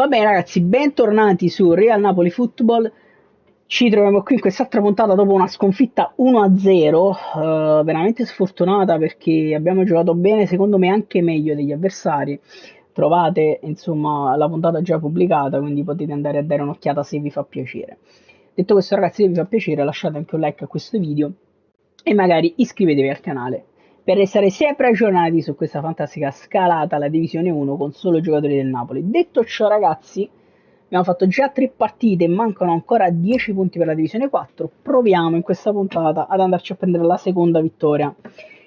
Va bene ragazzi, bentornati su Real Napoli Football. Ci troviamo qui in quest'altra puntata dopo una sconfitta 1-0, veramente sfortunata perché abbiamo giocato bene, secondo me anche meglio degli avversari. Trovate insomma la puntata già pubblicata, quindi potete andare a dare un'occhiata se vi fa piacere. Detto questo ragazzi, se vi fa piacere lasciate anche un like a questo video e magari iscrivetevi al canale per restare sempre aggiornati su questa fantastica scalata alla Divisione 1 con solo giocatori del Napoli. Detto ciò ragazzi, abbiamo fatto già 3 partite e mancano ancora 10 punti per la Divisione 4. Proviamo in questa puntata ad andarci a prendere la seconda vittoria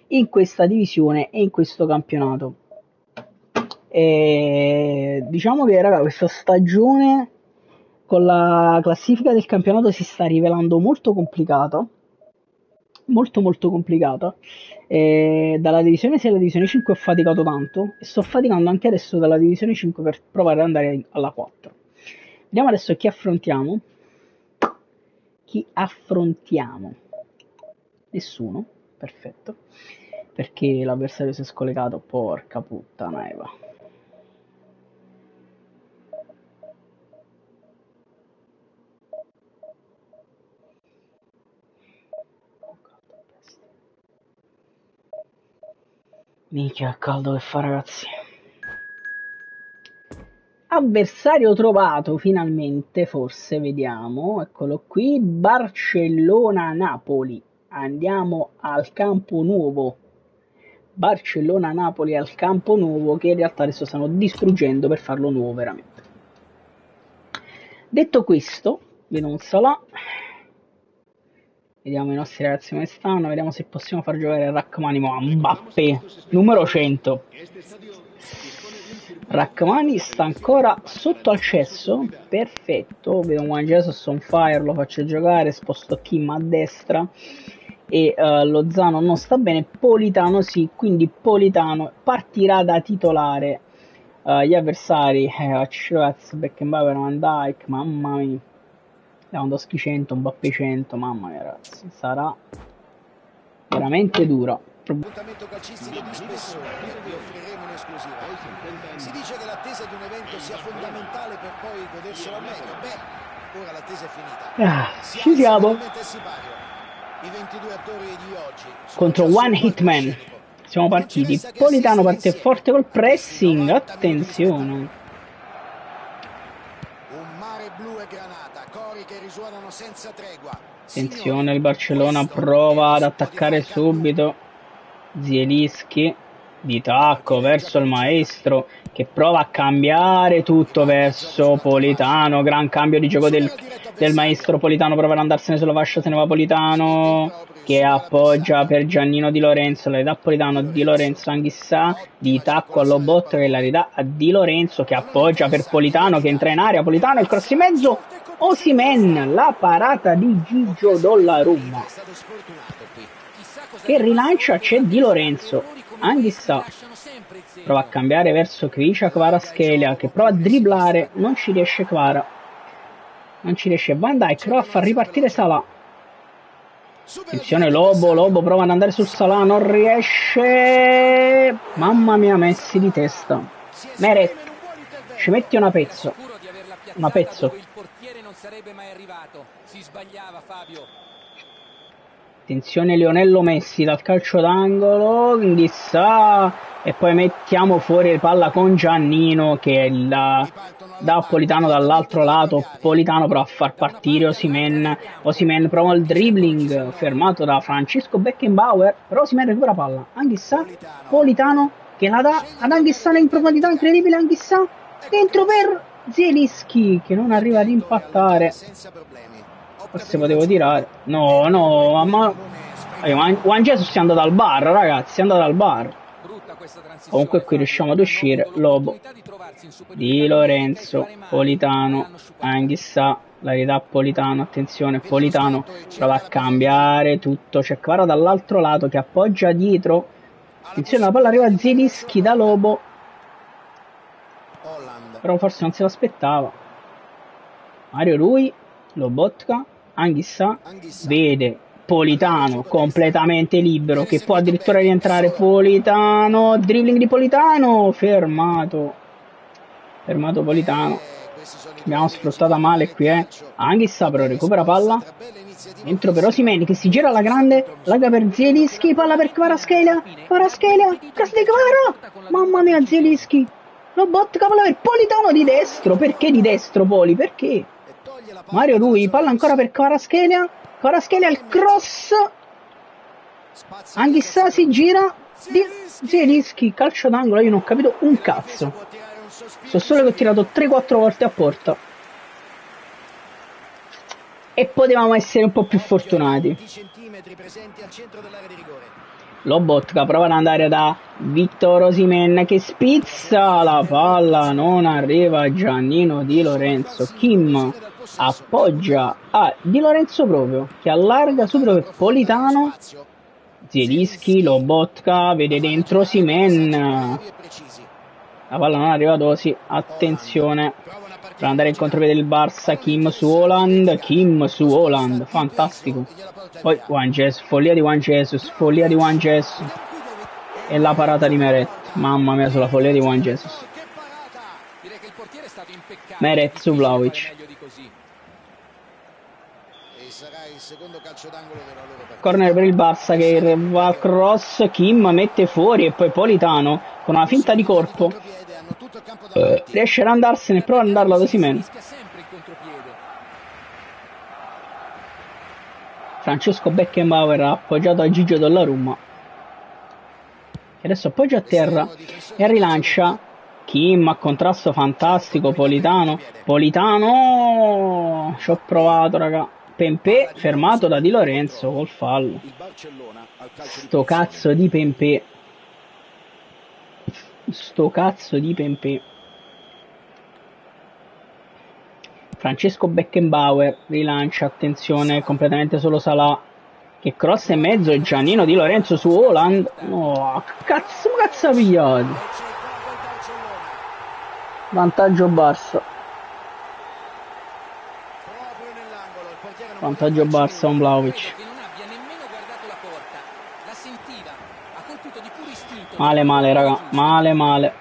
in questa divisione e in questo campionato. Diciamo che raga, questa stagione con la classifica del campionato si sta rivelando molto complicata, molto complicata. Dalla divisione 6 alla divisione 5 ho faticato tanto e sto faticando anche adesso dalla divisione 5 per provare ad andare alla 4. Vediamo adesso chi affrontiamo. Nessuno, perfetto, perché l'avversario si è scollegato, porca puttana Eva. Minchia caldo che fa ragazzi. Avversario trovato finalmente, forse, vediamo, eccolo qui, Barcellona-Napoli. Andiamo al Campo Nuovo. Barcellona-Napoli al Campo Nuovo, che in realtà adesso stanno distruggendo per farlo nuovo veramente. Detto questo, vedo un Salah. Vediamo i nostri ragazzi come stanno, vediamo se possiamo far giocare Rachmani a Mbappé, numero 100. Rachmani sta ancora sotto al cesso, perfetto, vedo un Juan Jesus on fire, lo faccio giocare, sposto Kim a destra e Lozano non sta bene, Politano sì, quindi Politano partirà da titolare. Gli avversari, Beckenbauer, Van Dijk, mamma mia. Lewandowski 100, Mbappé 100, mamma mia ragazzi, sarà veramente duro. Appuntamento calcistico di spessore, vi offriremo un'esclusiva. Si dice che l'attesa di un evento sia fondamentale per poi goderselo al meglio. Beh, ora l'attesa è finita. Ci siamo. I 22 attori di oggi contro One Hitman. Siamo partiti. Politano parte forte col pressing. Attenzione. Un mare blu e granata, cori che risuonano senza tregua. Attenzione, il Barcellona prova ad attaccare subito. Zielinski di tacco verso il maestro che prova a cambiare tutto verso Politano. Gran cambio di gioco del maestro. Politano prova ad andarsene sulla fascia, se ne va Politano che appoggia per Giannino Di Lorenzo, la ridà Politano, Di Lorenzo Anghissà di tacco all'Obot che la ridà a Di Lorenzo che appoggia per Politano che entra in area, Politano il cross in mezzo, Osimhen, la parata di Gigio Donnarumma che rilancia, c'è Di Lorenzo, Anghissà prova a cambiare verso Krisha Kvaratskhelia che prova a dribblare, non ci riesce Kvara, non ci riesce Van Dijk, prova a far ripartire Salah. Attenzione Lobo prova ad andare sul Salah, non riesce, mamma mia, Messi di testa, Meret, ci metti una pezzo. Attenzione Lionello Messi dal calcio d'angolo, chissà, e poi mettiamo fuori palla con Giannino che da Politano dall'altro lato. Politano prova a far partire Osimhen prova il dribbling fermato da Francisco Beckenbauer, però Osimhen recupera palla, Anghissà, Politano che la dà ad Anghissà in profondità, incredibile Anghissà, dentro per Zielinski che non arriva ad impattare. Forse potevo tirare. No, ma Juan Jesus è andato al bar, ragazzi, è andato al bar. Comunque qui riusciamo ad uscire. Lobo, Di Lorenzo, Politano, Anghissà, la ridà Politano, attenzione, Politano prova a cambiare tutto, c'è Kvara dall'altro lato che appoggia dietro. Attenzione, la palla arriva a Zielinski da Lobo, però forse non se l'aspettava. Mario Rui, Lobotka, Anghissà, vede Politano completamente libero che può addirittura rientrare. Politano, dribbling di Politano, fermato Politano. Abbiamo sfruttata male qui, Anghissa però recupera palla. Dentro per Osimhen che si gira alla grande. Larga per Zielinski, palla per Kvaratskhelia. Kvaratskhelia, Krasnodar. Mamma mia, Zielinski. Lobotka, palla per Politano di destro. Perché di destro, Poli? Perché? Mario Rui, palla ancora per Kvaratskhelia. Kvaratskhelia, il cross. Anghissa si gira. Zielinski, calcio d'angolo, io non ho capito un cazzo. So solo che ho tirato 3-4 volte a porta. E potevamo essere un po' più fortunati. Lobotka prova ad andare da Victor Osimhen che spizza la palla, non arriva Giannino Di Lorenzo. Kim appoggia a Di Lorenzo proprio, che allarga subito per Politano. Zielinski, Lobotka, vede dentro Osimhen. La palla non arriva ad Osi, attenzione. Per andare in contropiede del Barça, Kim su Haaland, fantastico. Poi Juan Jesus, follia di Juan Jesus. E la parata di Meret, mamma mia sulla follia di Juan Jesus. Meret su Vlahovic. Corner per il Barça che va al cross, Kim mette fuori e poi Politano con una finta di corpo riesce ad andarsene e prova ad andarla ad Osimhen. Francesco Beckenbauer ha appoggiato a Gigio Donnarumma e adesso appoggia a terra e rilancia. Kim a contrasto fantastico, Politano, ci ho provato raga. Pempé fermato da Di Lorenzo col fallo. Sto cazzo di Pempé. Francesco Beckenbauer rilancia, attenzione, completamente solo Salah che cross e mezzo e Giannino Di Lorenzo su Haaland. No, cazzo ha pigliato. Vantaggio Barça. Vantaggio Barça on Vlahovic. Male raga, male.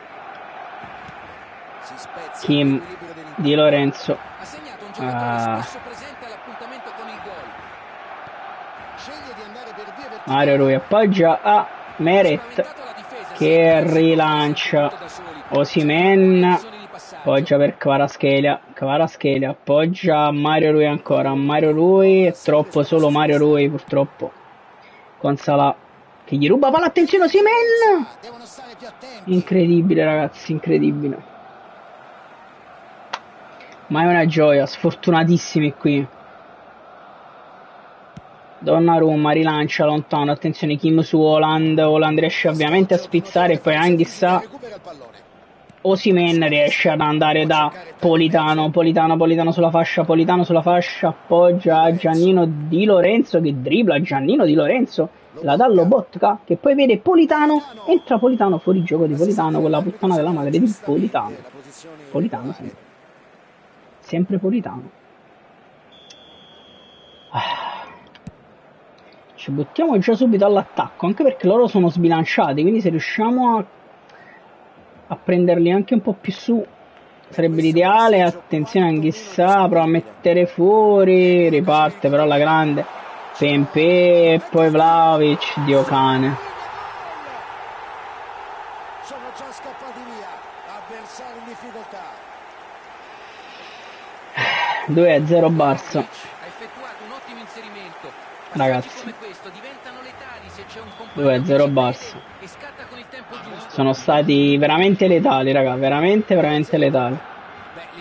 Kim, Di Lorenzo. Mario Rui appoggia a Meret che rilancia. Osimhen appoggia per Kvaratskhelia appoggia a Mario Rui ancora. Mario Rui è troppo solo Mario Rui purtroppo. Con Salah che gli ruba palla, attenzione Osimhen. Incredibile ragazzi, incredibile. Ma è una gioia, sfortunatissimi qui. Donnarumma rilancia lontano, attenzione Kim su Haaland riesce ovviamente a spizzare e poi Anghissa. Osimhen riesce ad andare da Politano sulla fascia, appoggia a Giannino Di Lorenzo che dribbla Giannino Di Lorenzo, la dà Lobotka che poi vede Politano, entra Politano, fuori gioco di Politano, quella puttana della madre di Politano sempre Politano. Ci buttiamo già subito all'attacco, anche perché loro sono sbilanciati, quindi se riusciamo a prenderli anche un po' più su sarebbe l'ideale. Attenzione Anghissa, prova a mettere fuori, riparte però la grande Pempé e poi Vlahovic, Dio cane. Sono già scappati via, avversari in difficoltà. 2-0 Barça. Ragazzi, 2-0 Barça. Sono stati veramente letali, raga, veramente letali.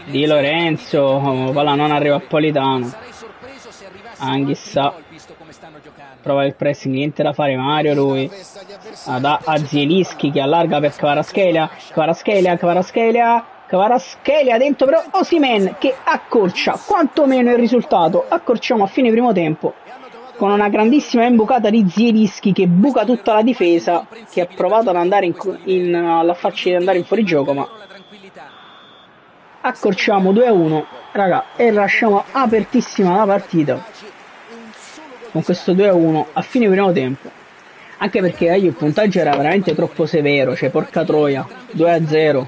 Di Lorenzo, palla non arriva a Politano. Anghissa prova il pressing, niente da fare. Mario Rui a Zielinski che allarga per Kvaratskhelia dentro però Osimhen che accorcia quantomeno il risultato. Accorciamo a fine primo tempo con una grandissima imbucata di Zielinski che buca tutta la difesa, che ha provato ad andare alla farci andare in fuorigioco, ma accorciamo 2-1 raga e lasciamo apertissima la partita con questo 2-1 a fine primo tempo, anche perché il puntaggio era veramente troppo severo, cioè porca troia, 2-0,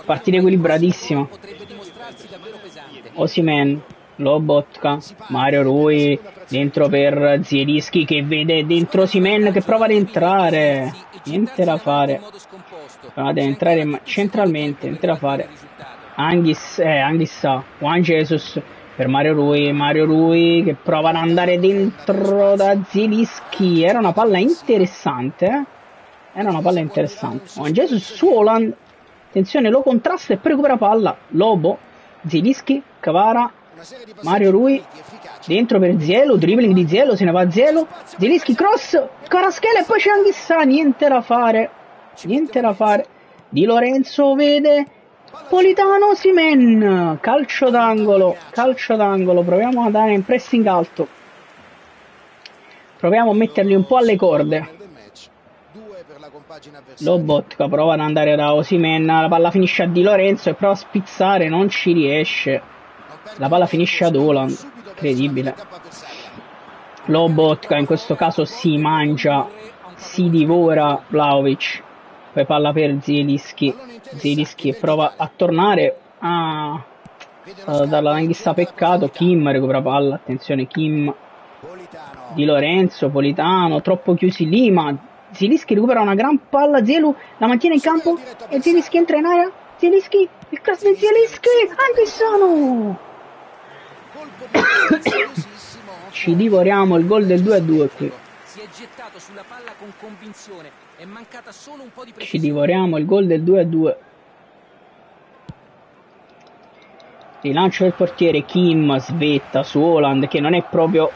partita equilibratissima. Osimhen, Lobotka, Mario Rui, dentro per Zielinski che vede dentro Osimhen che prova ad entrare, niente da fare, prova ad entrare centralmente, niente da fare, Anghissà, Juan Jesus per Mario Rui che prova ad andare dentro da Zielinski, era una palla interessante, era una palla interessante, Juan Jesus su Haaland, attenzione lo contrasta e poi recupera palla, Lobo, Zielinski, Kvara, Mario Rui, dentro per Zielo, dribbling di Zielo, se ne va Zielo, Zielinski cross, Kvaratskhelia e poi c'è Anghissà, niente da fare, Di Lorenzo vede Politano, Osimhen, calcio d'angolo, proviamo a dare in pressing alto, proviamo a metterli un po' alle corde. Lobotka prova ad andare da Osimhen, la palla finisce a Di Lorenzo e prova a spizzare, non ci riesce, la palla finisce ad Haaland, incredibile. Lobotka in questo caso si mangia, si divora Vlahovic, poi palla per Zielinski prova a tornare, dalla Anghissà, peccato, Kim recupera palla, attenzione Kim, Di Lorenzo, Politano, troppo chiusi lì, ma Zielinski recupera una gran palla, Zielu la mantiene in campo e Zielinski entra in area, Zielinski, il cross di Zielinski, Anghissano! Ci divoriamo il gol del 2-2 qui. Si è gettato sulla palla con convinzione, è mancata solo un po' di precisione. Ci divoriamo il gol del 2-2. Rilancio del portiere, Kim svetta su Haaland che non è proprio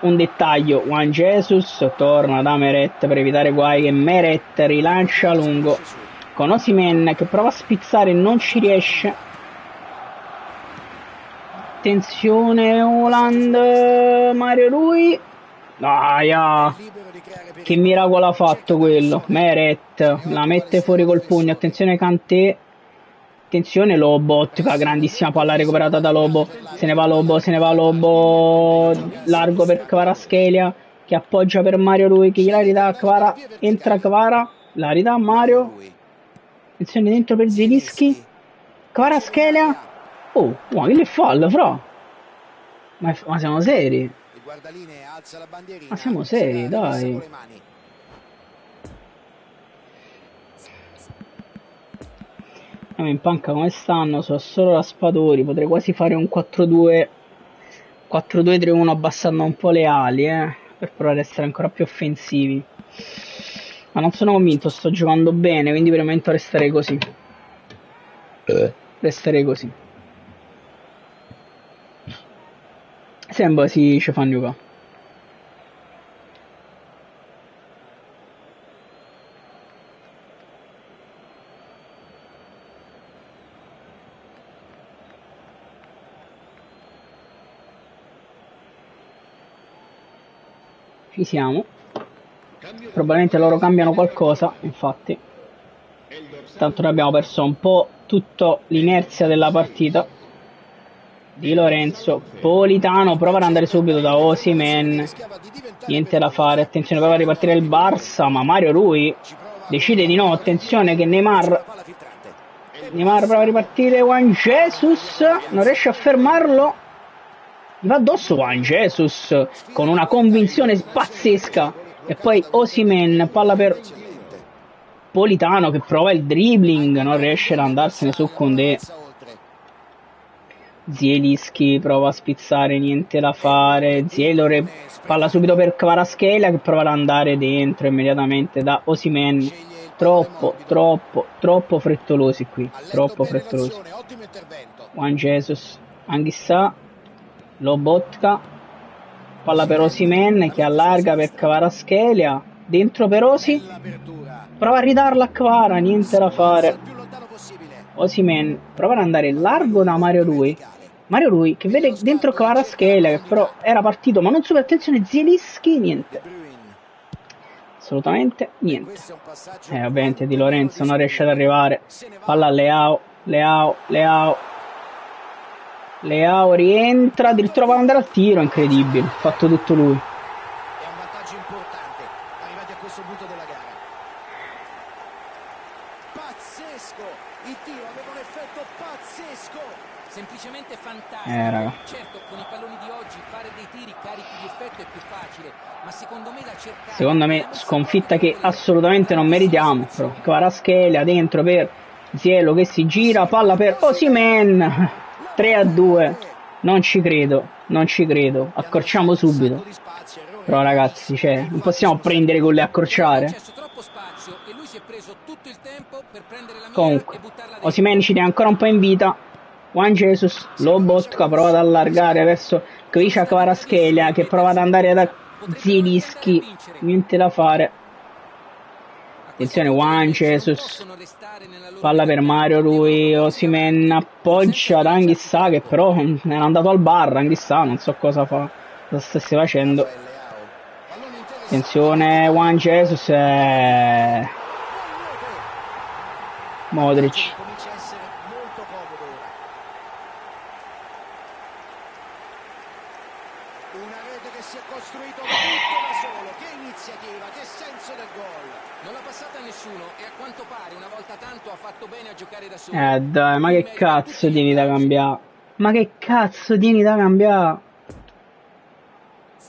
un dettaglio. Juan Jesus torna da Meret per evitare guai, che Meret rilancia lungo con Osimhen che prova a spizzare, non ci riesce. Attenzione Haaland, Mario Rui, che miracolo ha fatto quello, Meret la mette fuori col pugno, attenzione Kanté, attenzione Lobotka, grandissima palla recuperata da Lobo, se ne va Lobo, largo per Kvaratskhelia che appoggia per Mario Rui che gliela ridà a Kvara, entra Kvara, la ridà a Mario, attenzione dentro per Zielinski, Kvaratskhelia, ma che fallo, fra? Ma siamo seri? Ma siamo seri, dai. Andiamo in panca come stanno, so solo Raspadori, potrei quasi fare un 4-2-3-1 abbassando un po' le ali, per provare ad essere ancora più offensivi. Ma non sono convinto, sto giocando bene, quindi per il momento resterei così. Sembra si ci fanno giocare. Ci siamo. Probabilmente loro cambiano qualcosa, infatti. Tanto noi abbiamo perso un po' tutta l'inerzia della partita. Di Lorenzo, Politano prova ad andare subito da Osimhen, niente da fare, attenzione, prova a ripartire il Barça, ma Mario Rui decide di no, attenzione che Neymar prova a ripartire, Juan Jesus non riesce a fermarlo, gli va addosso Juan Jesus con una convinzione pazzesca e poi Osimhen, palla per Politano che prova il dribbling, non riesce ad andarsene su Koundé. Zielinski prova a spizzare, niente da fare, Zielo palla subito per Kvaratskhelia che prova ad andare dentro immediatamente da Osimhen, troppo frettolosi qui, troppo frettolosi. Juan Jesus, Anghissà, Lobotka, palla per Osimhen che allarga per Kvaratskhelia, dentro per Osi, prova a ridarla a Kvara, niente da fare. Osimhen prova ad andare largo da Mario Rui che vede dentro Kvaratskhelia che però era partito ma non super, attenzione Zielinski, niente, assolutamente niente. Ovviamente Di Lorenzo non riesce ad arrivare, palla a Leao rientra, addirittura va ad andare al tiro, incredibile, fatto tutto lui. È un vantaggio importante arrivati a questo punto della gara. pazzesco, il tiro aveva un effetto pazzesco, semplicemente fantastico. Raga. Certo, con i palloni di oggi fare dei tiri carichi di effetto è più facile, ma secondo me da cercare. Secondo me sconfitta che assolutamente non meritiamo. Però Kvaratskhelia dentro per Zielo che si gira, palla per Osimhen. 3-2. Non ci credo, non ci credo. Accorciamo subito. Però ragazzi, cioè, non possiamo prendere con le accorciare. Comunque, Osimhen ci tiene ancora un po' in vita. Juan Jesus, Lobotka prova ad allargare verso Khvicha Kvaratskhelia che prova ad andare da Zielinski, niente da fare. Attenzione, Juan Jesus, palla per Mario Rui, Osimhen appoggia ad Anghissà che però era andato al bar. Anghissà non so cosa stesse facendo. Attenzione, Juan Jesus e Modric. Una rete che si è costruito tutto da solo. Che iniziativa, che senso del gol. Non l'ha passata a nessuno e a quanto pare una volta tanto ha fatto bene a giocare da solo. Dai, ma che cazzo tieni da cambiare? Ma che cazzo tieni da cambiare?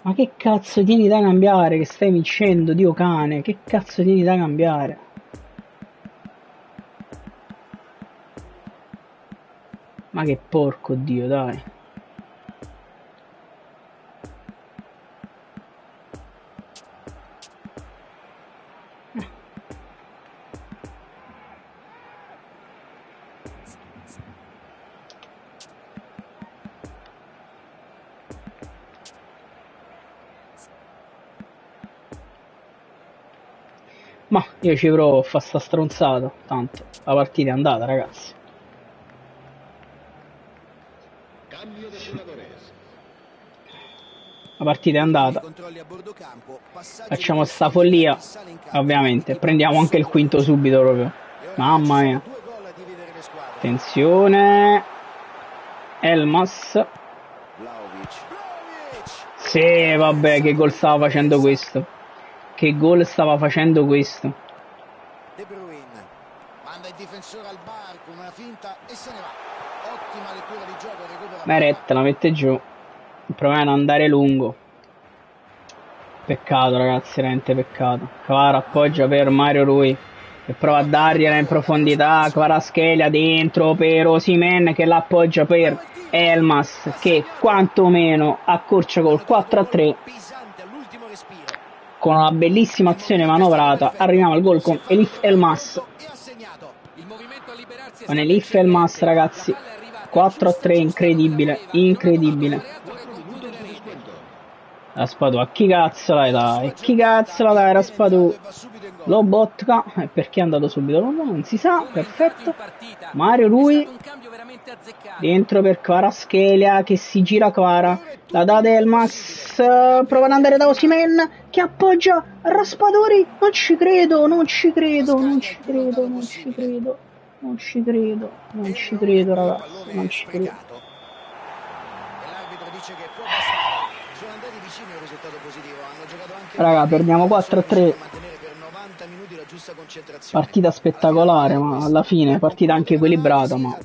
Ma che cazzo tieni da cambiare? Che stai vincendo, Dio cane? Che cazzo tieni da cambiare? Ma che porco Dio, dai. Ma io ci provo a fare sta stronzata. Tanto la partita è andata, ragazzi. La partita è andata. Facciamo sta follia. Ovviamente prendiamo anche il quinto subito proprio. Mamma mia. Attenzione. Elmas. Sì, vabbè, che gol stava facendo questo. Che gol stava facendo questo. De Bruyne manda il difensore al bar con una finta e se ne va. Ottima lettura di gioco, recupera. Meret la mette giù. Proviamo ad andare lungo. Peccato, ragazzi, veramente peccato. Kvara appoggia per Mario Rui e prova a dargliela in profondità. Kvaratskhelia dentro per Osimhen che l'appoggia per Elmas che quantomeno accorcia col 4-3. Con una bellissima azione manovrata arriviamo al gol con Elif Elmas. Con Elif Elmas, ragazzi, 4-3, incredibile, incredibile. Raspadù, a chi cazzo l'hai dai? Chi cazzo la dai Raspadù? Lobotka, perché è andato subito? Non si sa, perfetto. Mario Rui dentro per Kvaratskhelia che si gira Kvara. La dà Elmas, prova ad andare da Osimhen che appoggia Raspadori. Non ci credo, non ci credo, non ci credo, non ci credo, non ci credo, non ci credo, ragazzi, non ci credo. L'arbitro dice che può bastare. Sono andati vicini al risultato positivo, hanno giocato anche. Raga, perdiamo 4-3. Partita spettacolare, ma alla fine partita anche equilibrata, ma